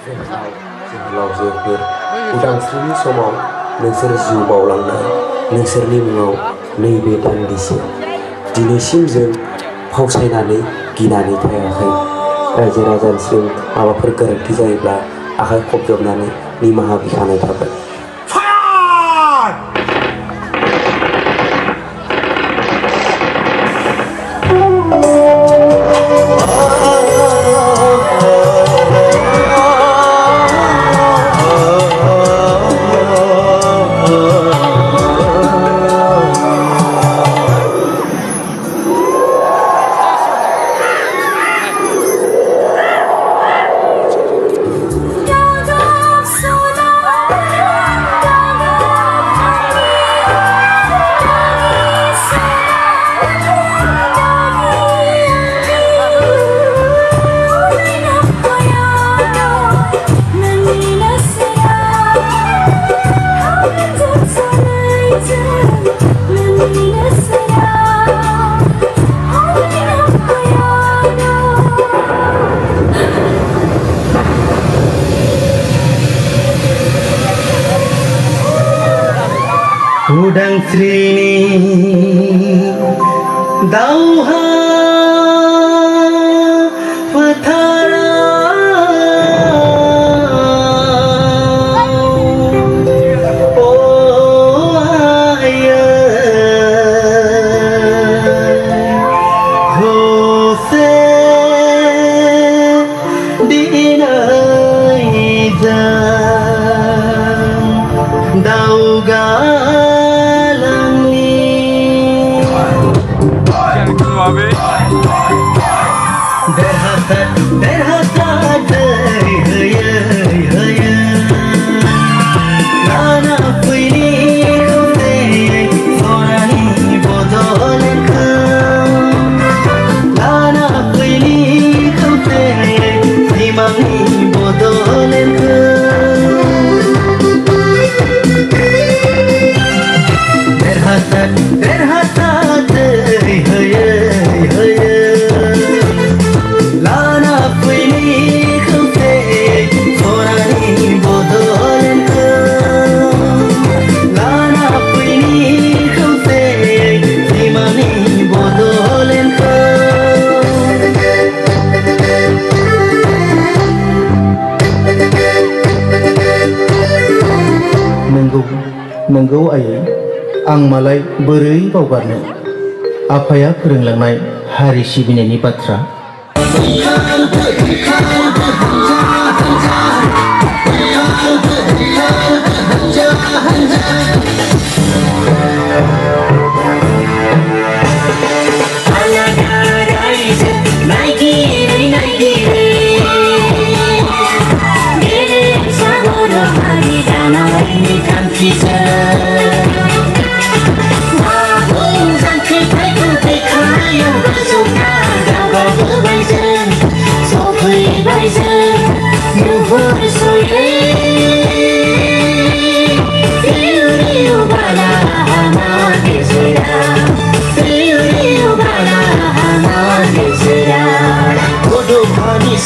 जोहोलावजोफोर उदांस्रिनि समाव नोंसोर जिउ बावलांनाय नोंसोरनि मुङाव नैबे दान्दिसे दिनैसिम जों फावसायनानै गिनानै थायाखै। रायजो राजानिसिम माबाफोर गोरोन्थि जायोब्ला आखाइ खबजबनानै निमाहा बिखानाय थाबाय। उदांस्रिनि दावहा फोथाराव ओ आयै होसे दिनै जों दावगा देरहासार होयै होयै लाना फैनि खौसेयै सनानि बदलखौ लाना फैनि खौसेयै सिमांनि बदलखौ देरहासार होयै होयै लाना फैनि खौसेयै सनानि बदलखौ लाना फैनि खौसेयै सिमांनि बदलखौ नंगौ आयै आं मालाय बोरै बावगारनो आफाया फोरोंलांनाय हारि सिबिनायनि बाथ्रा।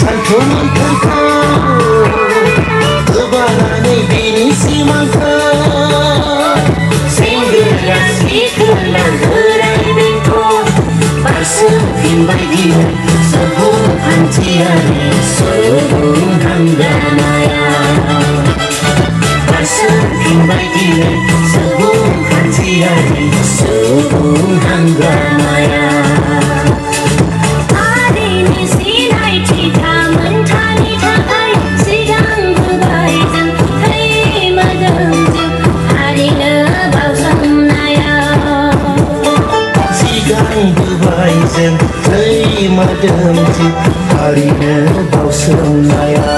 सानथौफोरखौ गोबानानै बेनि सिमांखौ सेंग्रा सिख्ला बोराय बेन्थ बारसोमफिनबाय दिनै सुबुंखान्थियारि सुबुं हांगामाया बारसोमफिनबाय दिनै सुबुंखान्थियारि सुबुं हांगामाया जों थै मोदोमथि हारिनो बावसोमनाया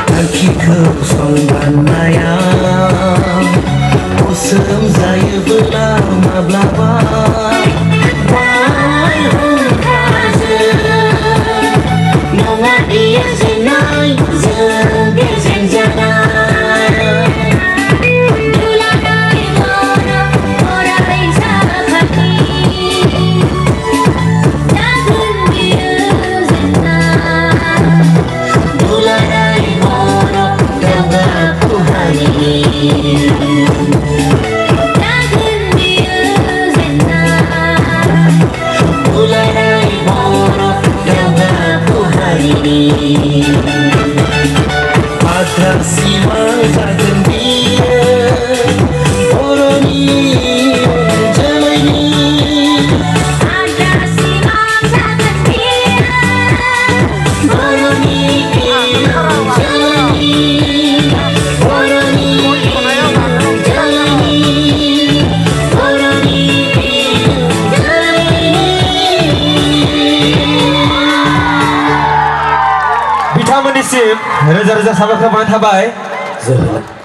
थांखिखौ संदाननाया गोसोम जायोबोला माब्लाबा जेननाय जों गेजेन जानाय दुलाराय बर' अराय साखाथि जागोन बियो जेननाय दुलाराय बर' दावगाफु हारिनि जागोन बियो जेननाय दुलाराय बर' दावगाफु हारिनि आद्रा सिमां जागोन बियो बर'नि जोलैनि आद्रा सिमां जागोन बियो बर'नि जोलैनि बर'नि जोलैनि बर'नि जोलैनि बिथांमोननिसिम रोजा रोजा साबायखर बावनाय थाबाय जोहोलाव